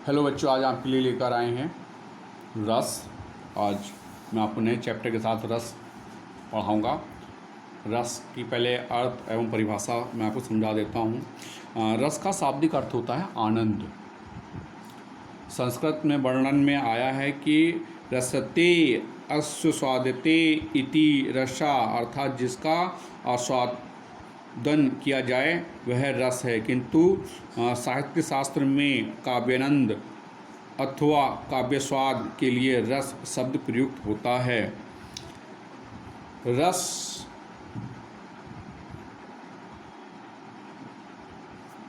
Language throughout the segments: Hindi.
हेलो बच्चों, आज आपके लिए लेकर आए हैं रस। आज मैं आपको नए चैप्टर के साथ रस पढ़ाऊँगा। रस की पहले अर्थ एवं परिभाषा मैं आपको समझा देता हूँ। रस का शाब्दिक अर्थ होता है आनंद। संस्कृत में वर्णन में आया है कि रसते आस्वाद्यते इति रसा, अर्थात जिसका आस्वादन किया जाए वह रस है। किंतु साहित्य शास्त्र में काव्यानंद अथवा काव्यस्वाद के लिए रस शब्द प्रयुक्त होता है। रस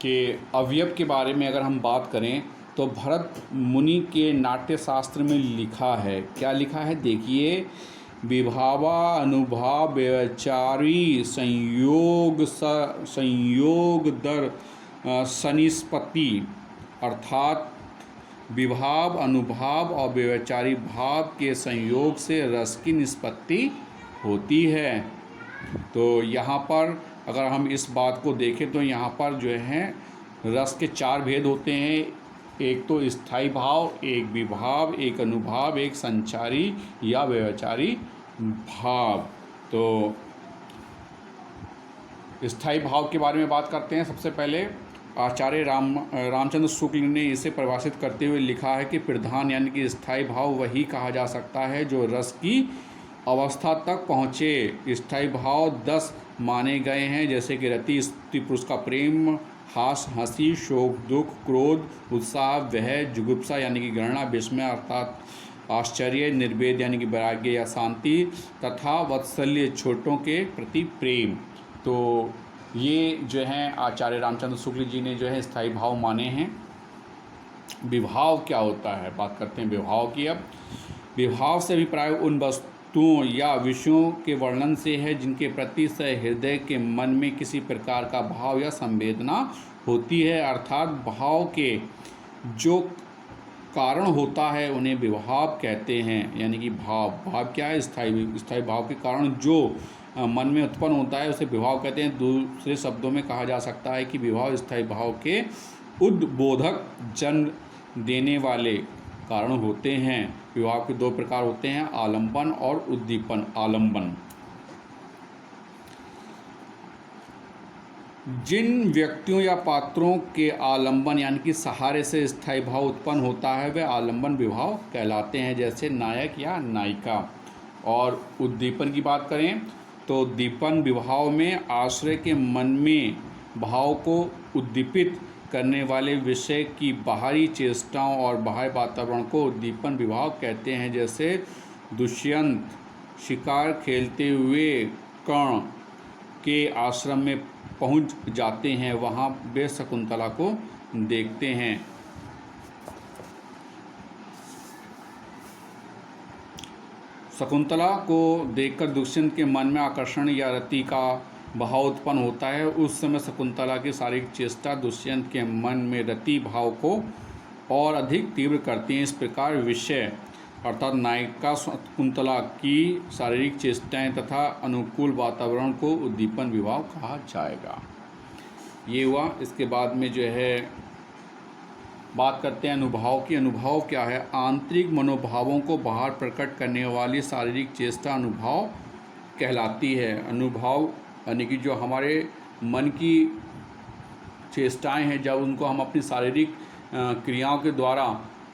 के अवयव के बारे में अगर हम बात करें तो भरत मुनि के नाट्य शास्त्र में लिखा है। क्या लिखा है देखिए, विभावा अनुभाव व्यचारी संयोग दर सनिष्पत्ति, अर्थात विभाव अनुभाव और व्यचारी भाव के संयोग से रस की निष्पत्ति होती है। तो यहाँ पर अगर हम इस बात को देखें तो यहाँ पर जो है रस के चार भेद होते हैं। एक तो स्थायी भाव, एक विभाव, एक अनुभाव, एक संचारी या व्यवचारी भाव। तो स्थायी भाव के बारे में बात करते हैं। सबसे पहले आचार्य रामचंद्र शुक्ल ने इसे परिभाषित करते हुए लिखा है कि प्रधान यानी कि स्थायी भाव वही कहा जा सकता है जो रस की अवस्था तक पहुँचे। स्थायी भाव 10 माने गए हैं, जैसे कि रति स्त्री पुरुष का प्रेम, हास हंसी, शोक दुख, क्रोध उत्साह, वह, जुगुप्सा यानी कि गणना, विस्मय अर्थात आश्चर्य, निर्वेद यानी कि वैराग्य या शांति, तथा वात्सल्य छोटों के प्रति प्रेम। तो ये जो हैं आचार्य रामचंद्र शुक्ल जी ने जो है स्थायी भाव माने हैं। विभाव क्या होता है, बात करते हैं विभाव की। अब विभाव से अभिप्राय उन वस्तुओं या विषयों के वर्णन से है जिनके प्रति हृदय के मन में किसी प्रकार का भाव या संवेदना होती है, अर्थात भाव के जो कारण होता है उन्हें विभाव कहते हैं। यानी कि भाव क्या है, स्थायी भाव के कारण जो मन में उत्पन्न होता है उसे विभाव कहते हैं। दूसरे शब्दों में कहा जा सकता है कि विभाव स्थायी भाव के उद्बोधक जन्म देने वाले कारण होते हैं। विभाव के दो प्रकार होते हैं, आलंबन और उद्दीपन। आलंबन जिन व्यक्तियों या पात्रों के आलंबन यानी कि सहारे से स्थायी भाव उत्पन्न होता है वे आलंबन विभाव कहलाते हैं, जैसे नायक या नायिका। और उद्दीपन की बात करें तो उद्दीपन विभाव में आश्रय के मन में भाव को उद्दीपित करने वाले विषय की बाहरी चेष्टाओं और बाह्य वातावरण को उद्दीपन विभाव कहते हैं। जैसे दुष्यंत शिकार खेलते हुए कर्ण के आश्रम में पहुंच जाते हैं, वहां वे शकुंतला को देखते हैं। शकुंतला को देखकर दुष्यंत के मन में आकर्षण या रति का भाव उत्पन्न होता है। उस समय शकुंतला की शारीरिक चेष्टा दुष्यंत के मन में रति भाव को और अधिक तीव्र करती हैं। इस प्रकार विषय अर्थात नायिका शकुंतला की शारीरिक चेष्टाएं तथा अनुकूल वातावरण को उद्दीपन विभाव कहा जाएगा। ये हुआ। इसके बाद में जो है बात करते हैं अनुभाव की। अनुभाव क्या है, आंतरिक मनोभावों को बाहर प्रकट करने वाली शारीरिक चेष्टा अनुभाव कहलाती है। अनुभाव यानी कि जो हमारे मन की चेष्टाएं हैं, जब उनको हम अपनी शारीरिक क्रियाओं के द्वारा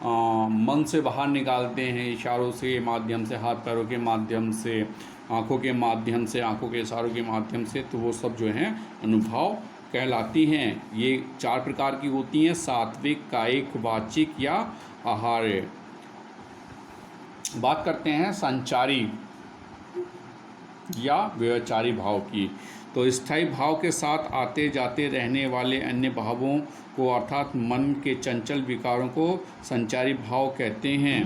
मन से बाहर निकालते हैं, इशारों से माध्यम से, हाथ पैरों के माध्यम से, आँखों के माध्यम से, आँखों के इशारों के माध्यम से, तो वो सब जो हैं अनुभाव कहलाती हैं। ये 4 प्रकार की होती हैं, सात्विक, कायिक, वाचिक या आहार्य। बात करते हैं संचारी या व्यवचारी भाव की। तो स्थायी भाव के साथ आते जाते रहने वाले अन्य भावों को अर्थात मन के चंचल विकारों को संचारी भाव कहते हैं।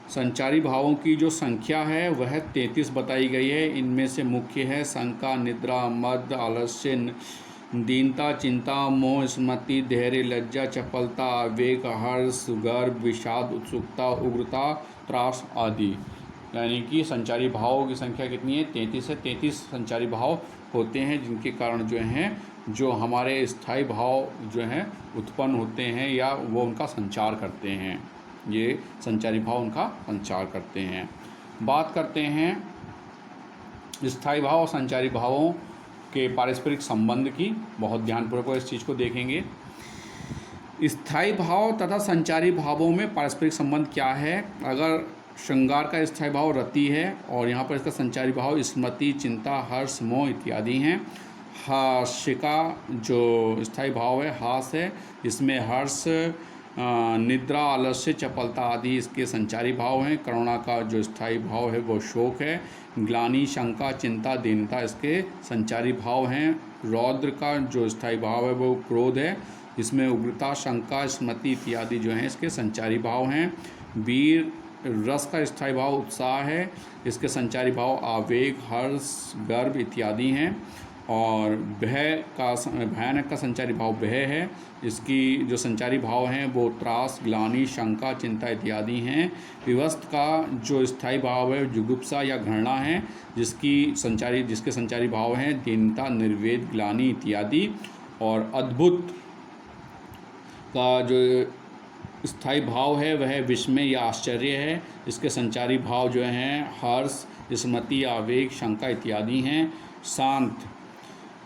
संचारी भावों की जो संख्या है वह 33 बताई गई है। इनमें से मुख्य है शंका, निद्रा, मद, आलस्य, दीनता, चिंता, मोह, स्मृति, धैर्य, लज्जा, चपलता, आवेग, हर्ष, गर्व, विषाद, उत्सुकता, उग्रता, त्रास आदि। यानी कि संचारी भावों की संख्या कितनी है, 33 है। 33 संचारी भाव होते हैं जिनके कारण जो हैं जो हमारे स्थायी भाव जो हैं उत्पन्न होते हैं या वो उनका संचार करते हैं। ये संचारी भाव उनका संचार करते हैं। बात करते हैं स्थायी भाव और संचारी भावों के पारस्परिक संबंध की। बहुत ध्यानपूर्वक इस चीज़ को देखेंगे। स्थायी भाव तथा संचारी भावों में पारस्परिक संबंध क्या है? अगर श्रृंगार का स्थायी भाव रति है और यहाँ पर इसका संचारी भाव स्मृति, चिंता, हर्ष, मोह इत्यादि हैं। हास्य का जो स्थायी भाव है हास है, इसमें हर्ष, निद्रा, आलस्य, चपलता आदि इसके संचारी भाव हैं। करुणा का जो स्थायी भाव है वो शोक है। ग्लानि, शंका, चिंता, दीनता इसके संचारी भाव हैं। रौद्र का जो स्थायी भाव है वो क्रोध है, इसमें उग्रता, शंका, स्मृति इत्यादि जो हैं इसके संचारी भाव हैं। वीर रस का स्थायी भाव उत्साह है, इसके संचारी भाव आवेग, हर्ष, गर्व इत्यादि हैं। और भयानक का संचारी भाव भय है, इसकी जो संचारी भाव हैं वो त्रास, ग्लानि, शंका, चिंता इत्यादि हैं। विवस्त का जो स्थायी भाव है जुगुप्सा या घृणा है, जिसके संचारी भाव हैं दीनता, निर्वेद, ग्लानि इत्यादि। और अद्भुत का जो स्थायी भाव है वह विस्मय या आश्चर्य है, इसके संचारी भाव जो हैं हर्ष, स्मृति, आवेग, शंका इत्यादि हैं। शांत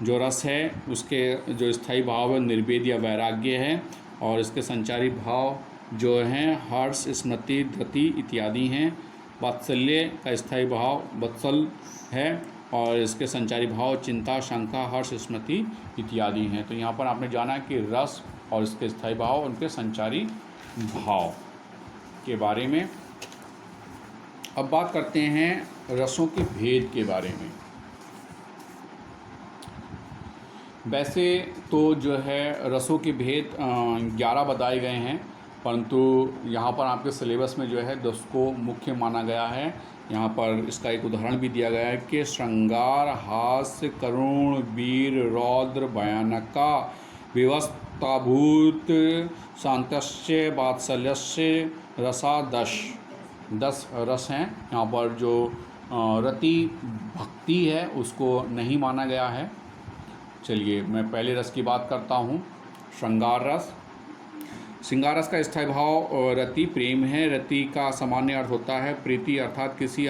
जो रस है उसके जो स्थायी भाव है निर्वेद या वैराग्य है, और इसके संचारी भाव जो हैं हर्ष, स्मृति, धृति इत्यादि हैं। वात्सल्य का स्थायी भाव वत्सल है और इसके संचारी भाव चिंता, शंका, हर्ष, स्मृति इत्यादि हैं। तो यहाँ पर आपने जाना कि रस और इसके स्थायी भाव उनके संचारी भाव के बारे में। अब बात करते हैं रसों के भेद के बारे में। वैसे तो जो है रसों के भेद 11 बताए गए हैं, परंतु यहाँ पर आपके सिलेबस में जो है 10 को मुख्य माना गया है। यहाँ पर इसका एक उदाहरण भी दिया गया है कि श्रृंगार, हास्य, करुण, वीर, रौद्र, भयानका, विवस्ताभूत, शांतस्य, वात्सल्यस्य, रसा 10 रस हैं। यहाँ पर जो रति भक्ति है उसको नहीं माना गया है। चलिए मैं पहले रस की बात करता हूँ। श्रृंगार रस। श्रृंगार रस का स्थायी भाव रति प्रेम है। रति का सामान्य अर्थ होता है प्रीति, अर्थात किसी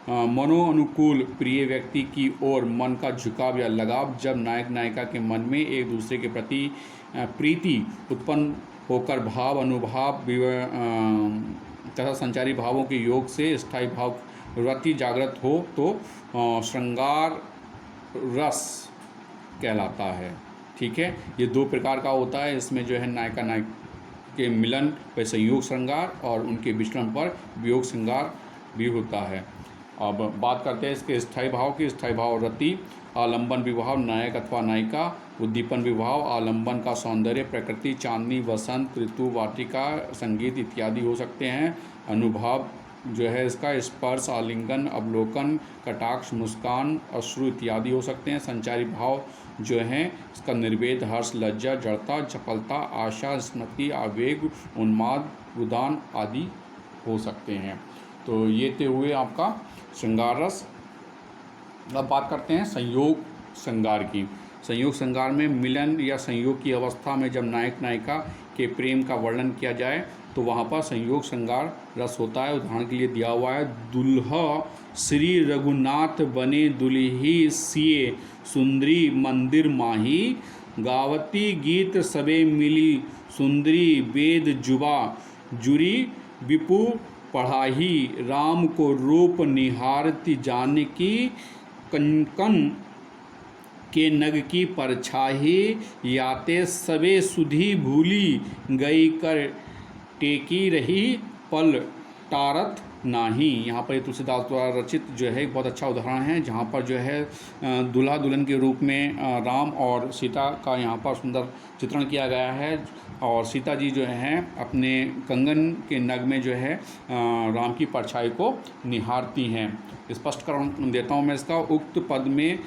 मनोअनुकूल प्रिय व्यक्ति की ओर मन का झुकाव या लगाव। जब नायक नायिका के मन में एक दूसरे के प्रति प्रीति उत्पन्न होकर भाव, अनुभाव तथा संचारी भावों के योग से स्थायी भाव रति जागृत हो तो श्रृंगार रस कहलाता है। ठीक है, ये 2 प्रकार का होता है। इसमें जो है नायिका नायक के मिलन पर संयोग श्रृंगार और उनके विचलन पर वियोग श्रृंगार भी होता है। अब बात करते हैं इसके स्थायी भाव की। स्थायी भाव रति, आलंबन विभाव, नायक अथवा नायिका, उद्दीपन विभाव, आलंबन का सौंदर्य, प्रकृति, चांदनी, वसंत ऋतु, वाटिका, संगीत इत्यादि हो सकते हैं। अनुभाव जो है इसका स्पर्श, आलिंगन, अवलोकन, कटाक्ष, मुस्कान, अश्रु इत्यादि हो सकते हैं। संचारी भाव जो हैं इसका निर्वेद, हर्ष, लज्जा, जड़ता, चपलता, आशा, स्मृति, आवेग, उन्माद, उदान आदि हो सकते हैं। तो ये थे हुए आपका श्रृंगार रस। अब बात करते हैं संयोग श्रृंगार की। संयोग श्रृंगार में मिलन या संयोग की अवस्था में जब नायक नायिका के प्रेम का वर्णन किया जाए तो वहाँ पर संयोग श्रृंगार रस होता है। उदाहरण के लिए दिया हुआ है, दुल्हा श्री रघुनाथ बने दुल्ही सिए, सुंदरी मंदिर माही, गावती गीत सबे मिली, सुंदरी वेद जुबा, जुरी विपु पढ़ाही, राम को रूप निहारती जानकी, कंकन के नग की परछाही, याते सबे सुधी भूली, गई कर टेकी रही पल टारत नाही। यहाँ पर तुलसीदास द्वारा रचित जो है एक बहुत अच्छा उदाहरण है, जहाँ पर जो है दूल्हा दुल्हन के रूप में राम और सीता का यहाँ पर सुंदर चित्रण किया गया है। और सीता जी जो हैं अपने कंगन के नग में जो है राम की परछाई को निहारती हैं। स्पष्टीकरण देता हूँ मैं इसका। उक्त पद में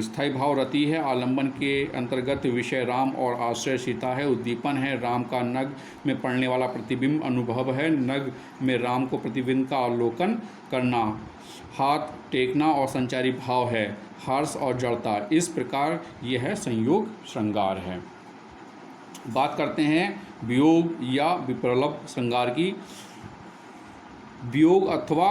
स्थायी भाव रति है, आलंबन के अंतर्गत विषय राम और आश्रय सीता है, उद्दीपन है, राम का नग में पड़ने वाला प्रतिबिंब अनुभव है, नग में राम को को प्रतिबिंब का अवलोकन करना, हाथ टेकना और संचारी भाव है, हर्ष और जड़ता। इस प्रकार यह है संयोग श्रृंगार है। बात करते हैं वियोग या विप्रलभ श्रृंगार की। वियोग अथवा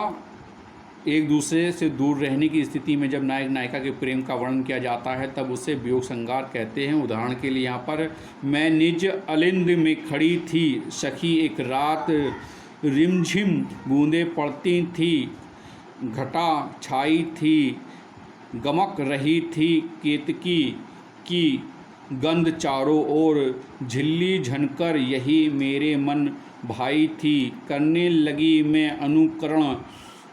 एक दूसरे से दूर रहने की स्थिति में जब नायक नायिका के प्रेम का वर्णन किया जाता है तब उसे वियोग श्रृंगार कहते हैं। उदाहरण के लिए यहाँ पर, मैं निज अलिंद में खड़ी थी सखी एक रात, रिमझिम बूंदें पड़ती थी, घटा छाई थी, गमक रही थी केतकी की गंध चारों ओर, झिल्ली झनकर यही मेरे मन भाई थी, करने लगी मैं अनुकरण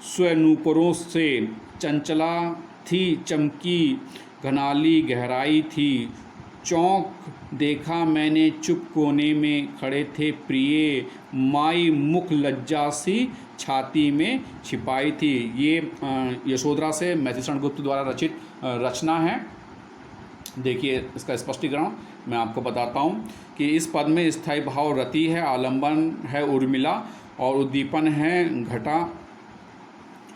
स्वनूपुरों से, चंचला थी चमकी घनाली गहराई थी, चौंक देखा मैंने चुप कोने में खड़े थे प्रिय, माई मुख लज्जा सी छाती में छिपाई थी। ये यशोधरा से मैथिलीशरण गुप्त द्वारा रचित रचना है। देखिए इसका स्पष्टीकरण मैं आपको बताता हूँ कि इस पद में स्थायी भाव रति है, आलंबन है उर्मिला और उद्दीपन है घटा,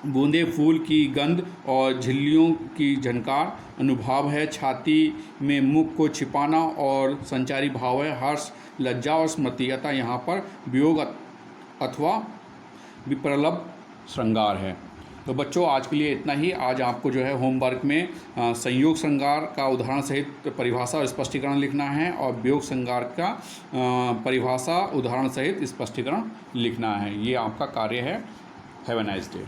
बूंदे फूल की गंध और झिल्लियों की झनकार, अनुभाव है छाती में मुख को छिपाना और संचारी भाव है हर्ष, लज्जा और स्मृति। अतः यहाँ पर वियोग अथवा विप्रलभ श्रृंगार है। तो बच्चों आज के लिए इतना ही। आज आपको जो है होमवर्क में संयोग श्रृंगार का उदाहरण सहित परिभाषा और स्पष्टीकरण लिखना है और वियोग श्रृंगार का परिभाषा उदाहरण सहित स्पष्टीकरण लिखना है। ये आपका कार्य है। Have a nice day.